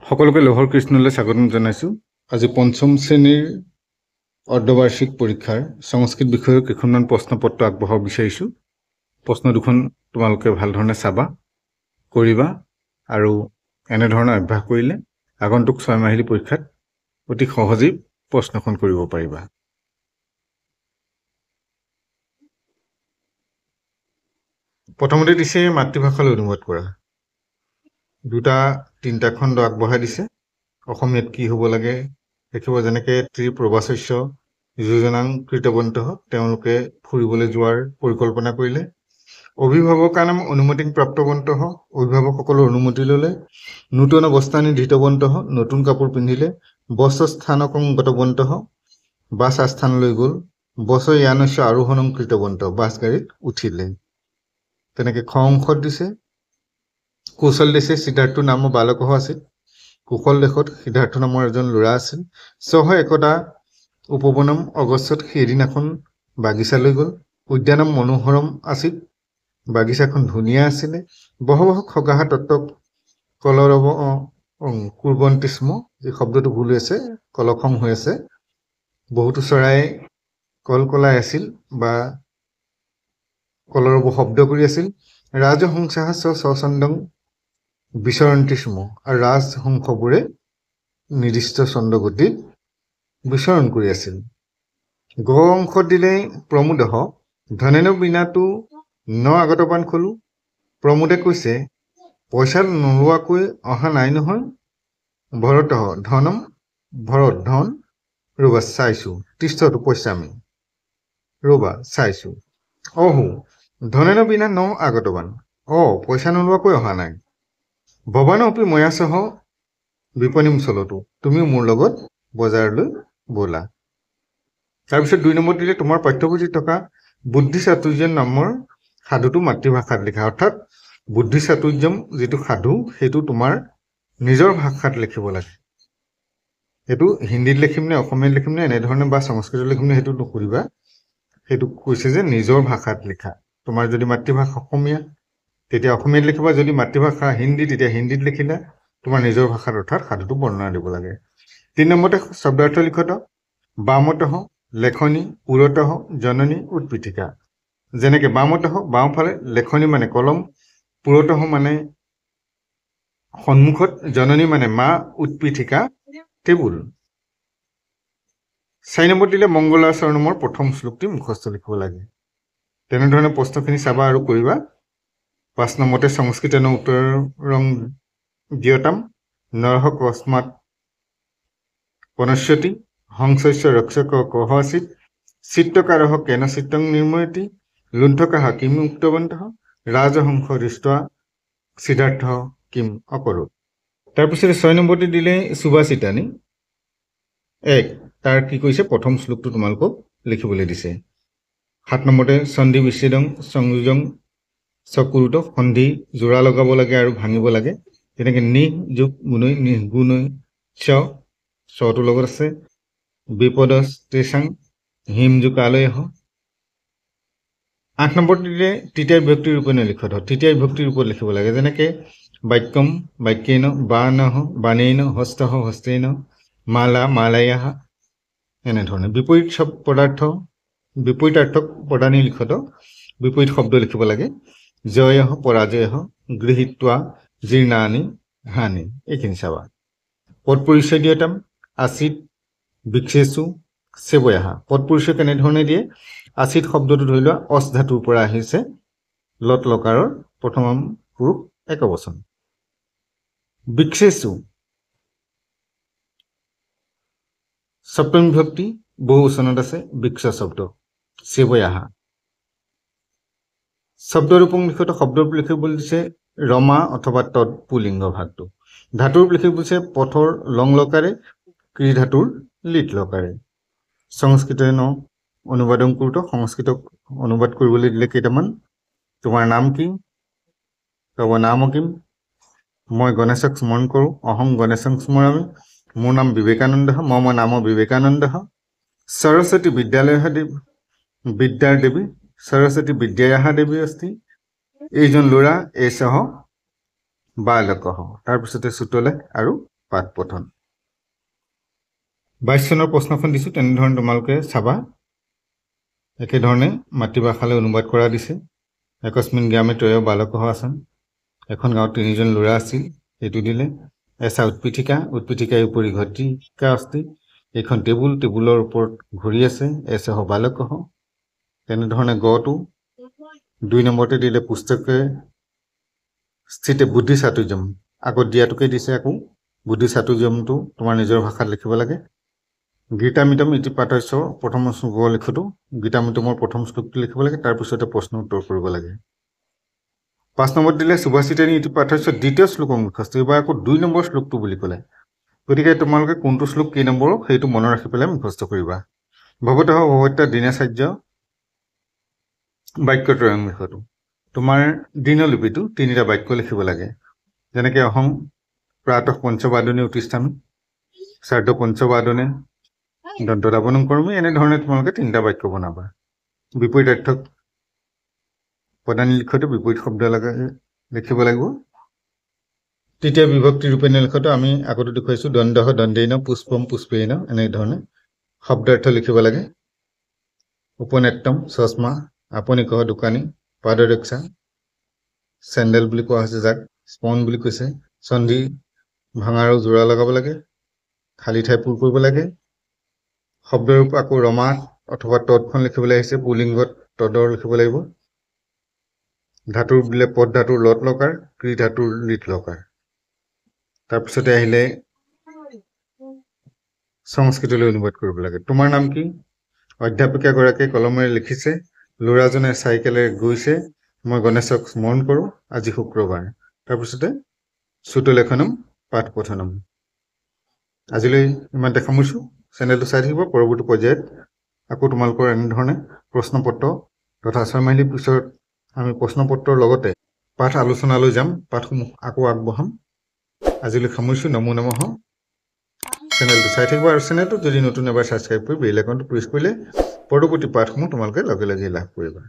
সকলোকে লোহৰ কৃষ্ণলৈ স্বাগতম জনাইছোঁ। আজি পঞ্চম শ্ৰেণীৰ অৰ্ধবাৰ্ষিক পৰীক্ষাৰ সংস্কৃত বিষয়ৰ কেইখনমান প্ৰশ্নপত্ৰ আগবঢ়াব বিচাৰিছোঁ। প্ৰশ্ন দুখন তোমালোকে ভাল ধৰণে চাবা, কৰিবা আৰু এনেধৰণৰ অভ্যাস কৰিলে আগন্তুক 6 মাহিলী পৰীক্ষাত অতি সহজেই প্ৰশ্নখন কৰিব পাৰিবা। প্ৰথমতে দিছে মাতৃভাষালৈ অনুবাদ কৰা। দুটা তিনিটা খণ্ড আগবঢ়াই দিছে। অসমীয়াত কি হ'ব লাগে দেখিব, যেনেকৈ ত্ৰিপ্ৰবাচস্য যোজনাং কৃতৱন্তঃ, তেওঁলোকে ফুৰিবলৈ যোৱাৰ পৰিকল্পনা কৰিলে। অভিভাৱকানাম অনুমতি প্ৰাপ্তৱন্তঃ, অভিভাৱকসকলৰ অনুমতি ল'লে। নূতন বস্ত্ৰাণি ধৃতৱন্তঃ, নতুন কাপোৰ পিন্ধিলে। বস্ত্ৰস্থানকং গতৱন্তঃ, বাছ আস্থানলৈ গ'ল। বছ য়ানস্য আৰোহণং কৃতৱন্তঃ, বাছ গাড়ীত উঠিলে। তেনেকৈ খ অংশত দিছে কৌশল দেশে সিদ্ধাৰ্থ নামৰ বালকহ আছিল। কুশল দেশত সিদ্ধাৰ্থ নামৰ এজন ল'ৰা আছিল। সহ একদা উপবনম, অগষ্টত সেইদিনাখন বাগিচালৈ গ'ল। উদ্যানম মনোহৰম আছিল, বাগিচাখন ধুনীয়া আছিলে। বহবহ খগাহা তত্ত্ব কলৰৱ কুৰ্বন্তি স্ম, এই শব্দটো ভুল হৈ আছে, কলক্ষম হৈ আছে। বহুতো চৰাই কলকলাই আছিল বা কলৰৱ শব্দ কৰি আছিল। ৰাজহংসাহ স্বছন্দং বিচৰন্তি স্ম, আৰু ৰাজহংসবোৰে নিৰ্দিষ্ট ছন্দগতিত বিচৰণ কৰি আছিল। গ অংশত দিলে প্ৰমোদহ ধনেন বিনাটো ন আগতবান খলো। প্ৰমোদে কৈছে পইচা নোলোৱাকৈ অহা নাই নহয়। ভৰতঃ ধনম, ভৰত ধন, ৰ'বা চাইছোঁ, তিষ্ঠটো পইচামি, ৰ'বা চাইছোঁ। অহো ধনেন বিনা ন আগতবান, পইচা নোলোৱাকৈ অহা নাই। ভৱান অপি ময়া সহ বিপণীম চলতো, তুমিও মোৰ লগত বজাৰলৈ ব'লা। তাৰপিছত 2 নম্বৰ দিলে তোমাৰ পাঠ্যপুথিত থকা বুদ্ধি চাতুৰ্যম নামৰ সাধুটো মাতৃভাষাত লিখা, অৰ্থাৎ বুদ্ধি চাতুৰ্যম যিটো সাধু সেইটো তোমাৰ নিজৰ ভাষাত লিখিব লাগে। সেইটো হিন্দীত লিখিম নে অসমীয়াত লিখিম নে এনেধৰণে বা সংস্কৃতত লিখিম নে সেইটো নুসুধিবা। সেইটো কৈছে যে নিজৰ ভাষাত লিখা। তোমাৰ যদি মাতৃভাষা অসমীয়া তেতিয়া অসমীয়াত লিখিবা, যদি মাতৃভাষা হিন্দী তেতিয়া হিন্দীত লিখিলা। তোমাৰ নিজৰ ভাষাত অৰ্থাৎ সাধুটো বৰ্ণনা দিব লাগে। 3 নম্বৰতে শব্দাৰ্থ লিখত বামতঃ লেখনি, পুৰতঃ জননী উৎপীঠিকা। যেনেকৈ বামতঃ বাওঁফালে, লেখনি মানে কলম, পুৰতঃ মানে সন্মুখত, জননী মানে মা, উৎপীঠিকা টেবুল। 4 নম্বৰ দিলে মংগলাচৰণমৰ প্ৰথম শ্লোকটি মুখস্থ লিখিব লাগে। তেনেধৰণে প্ৰশ্নখিনি চাবা আৰু কৰিবা। 5 নম্বৰতে সংস্কৃতেন উত্তৰং দ্যতাম নৰহ কস্মাৎ পনশ্যতি, হংসস্য ৰক্ষক কহ আছিত, চিত্তকাৰঃ কেন চিত্তং নিৰ্ময়তি, লুণ্ঠকাঃ কিম উক্তৱন্তঃ, ৰাজহংস দৃষ্ট্বা সিদ্ধাৰ্থ কিম অকৰোৎ। তাৰপিছতে 6 নম্বৰতে দিলে সুভাষিতানি 1, তাৰ কি কৈছে প্ৰথম শ্লোকটো তোমালোকক লিখিবলৈ দিছে। 7 নম্বৰতে সন্ধি বিচ্ছেদং সংযোজন চকুৰুত, সন্ধি যোৰা লগাব লাগে আৰু ভাঙিব লাগে। তেনেকৈ নিহ যোগ গুণৈ, নিৰ্গুণৈ চটো লগত আছে। বিপদস তেচাং হিম যোগ আলয়ঃ। 8 নম্বৰত দিলে তৃতীয় বিভক্তিৰ ৰূপে লিখত, তৃতীয় বিভক্তিৰ ৰূপত লিখিব লাগে। যেনেকৈ বাক্যম বাক্যেন, বানঃ বানেন, হস্তঃ হস্তেন, মালা মালায়াঃ, এনেধৰণে। বিপৰীত পদাৰ্থ বিপৰীতাৰ্থক প্ৰদানী লিখত বিপৰীত শব্দ লিখিব লাগে। জয়ঃ পৰাজয়ঃ, গৃহীত্বা জীৰ্ণানি হানি, এইখিনি চাবা। পদ পৰিচয় দিয়তাম আচিত বিক্ষেষু সেৱয়াহা। পদ পৰিচয় কেনেধৰণে দিয়ে, আচিত শব্দটো ধৰি লোৱা অচ ধাতুৰ পৰা আহিছে, লত লকাৰৰ প্ৰথম পুৰুষ একবচন। বিক্ষেষু সপ্তমী বিভক্তি বহুবচনত আছে, বৃক্ষ শব্দ। সেৱয়াহা শব্দৰূপং লিখত শব্দৰূপ লিখিবলৈ দিছে ৰমা অথবা তৎ পুলিংগ ভাগটো। ধাতুৰূপ লিখিবলৈ দিছে পথৰ লং লকাৰে, ক্ৰী ধাতুৰ লিট লকাৰে। সংস্কৃতেন অনুবাদং কৰোঁতে সংস্কৃতক অনুবাদ কৰিবলৈ দিলে কেইটামান, তোমাৰ নাম কি, তব নাম কিম, মই গণেশক স্মৰণ কৰোঁ, অহং গণেশং স্মৰামি, মোৰ নাম বিবেকানন্দ, মম নাম বিবেকানন্দ, সৰস্বতী বিদ্যাৰ দেৱী, সৰস্বতী বিদ্যায়াহা দেৱী অস্তি, এইজন ল'ৰা এষঃ বালকঃ। তাৰপিছতে চুতলে আৰু পাঠ পঠন 22 চনৰ প্ৰশ্নখন দিছো তেনেধৰণে তোমালোকে চাবা একেধৰণে মাতৃভাষালৈ অনুবাদ কৰা দিছে একস্মিন গ্ৰামে ত্ৰয় বালকঃ আছন এখন গাঁৱত 3জন ল'ৰা আছিল এইটো দিলে এছা উৎপীঠিকাৰ উপৰি ঘটিকা আছে এইখন টেবুলৰ ওপৰত ঘূৰি আছে এছহ বালকঃ তেনেধৰণে গটো 2 নম্বৰতে দিলে পুস্তকে স্থিতে বুদ্ধি চাতুৰ্যম আগত দিয়াটোকে দিছে আকৌ বুদ্ধি চাতুৰ্যমটো তোমাৰ নিজৰ ভাষাত লিখিব লাগে গীতামিতম ইতি পাঠস্য প্ৰথম শ্লোক লিখোতো গীতামিতমৰ প্ৰথম শ্লোকটো লিখিব লাগে তাৰ পিছতে প্ৰশ্ন উত্তৰ কৰিব লাগে 5 নম্বৰ দিলে সুভাষিতানি ইতি পাঠস্য দ্বিতীয় শ্লোকং মুখস্থ এবাৰ আকৌ 2 নম্বৰ শ্লোকটো বুলি ক'লে গতিকে তোমালোকে কোনটো শ্লোক কি নম্বৰ সেইটো মনত ৰাখি পেলাই মুখস্থ কৰিবা ভগৱতঃ ভগৱত্যা দিনাচাৰ্য বাক্যত্ৰয়ং লিখোতো তোমাৰ দিনলিপিটো 3টা বাক্য লিখিব লাগে যেনেকৈ অহং প্ৰাতঃ পঞ্চবাদনে উত্তিষ্ঠামি সাৰ্ধ পঞ্চবাদনে দন্তদাপনং কৰ্মী এনেধৰণে তোমালোকে 3টা বাক্য বনাবা বিপৰীতাৰ্থক পদানি লিখোতে বিপৰীত শব্দ লিখিব লাগিব তৃতীয় বিভক্তি ৰূপে লিখোতে আমি আগতে দেখুৱাইছো দ্বন্দ্বঃ দ্বন্দ্বেন পুষ্পম পুষ্পেন এনেধৰণে শব্দাৰ্থ লিখিব লাগে উপনেত্তম চশমা আপনিকঃ দোকানী পাদৰক্ষা চেণ্ডেল বুলি কোৱা হৈছে যাক স্পন বুলি কৈছে সন্ধি ভাঙা আৰু জোৰা লগাব লাগে খালী ঠাই পূৰ কৰিব লাগে শব্দৰ ৰূপ আকৌ ৰমা অথবা তৎখন লিখিবলৈ আহিছে পুলিংগত তদৰ লিখিব লাগিব ধাতুৰ দিলে পদ ধাতুৰ লত লকাৰ ক্ৰি ধাতুৰ লিট লকাৰ তাৰপিছতে আহিলে সংস্কৃতলৈ অনুবাদ কৰিব লাগে তোমাৰ নাম কি অধ্যাপিকা গৰাকীয়ে কলমেৰে লিখিছে ল'ৰাজনে চাইকেলেৰে গৈছে মই গণেশক স্মৰণ কৰোঁ আজি শুক্ৰবাৰ তাৰপিছতে সুতলেখনম পাঠ পঠনম আজিলৈ ইমানতে সামৰিছোঁ চেনেলটো চাই থাকিব পৰৱৰ্তী পৰ্যায়ত আকৌ তোমালোকৰ এনেধৰণে প্ৰশ্নপত্ৰ তথা 6 মাহিলীৰ পিছত আমি প্ৰশ্নপত্ৰৰ লগতে পাঠ আলোচনালৈ যাম পাঠসমূহ আকৌ আগবঢ়াম আজিলৈ সামৰিছোঁ নমো নমঃ চেনেলটো চাই থাকিব আৰু চেনেলটো যদি নতুন এবাৰ ছাবস্ক্ৰাইব কৰি বেল আইকনটো প্ৰেছ কৰিলে পৰৱৰ্তী পাঠসমূহ তোমালোকে লগে লগে লাভ কৰিবা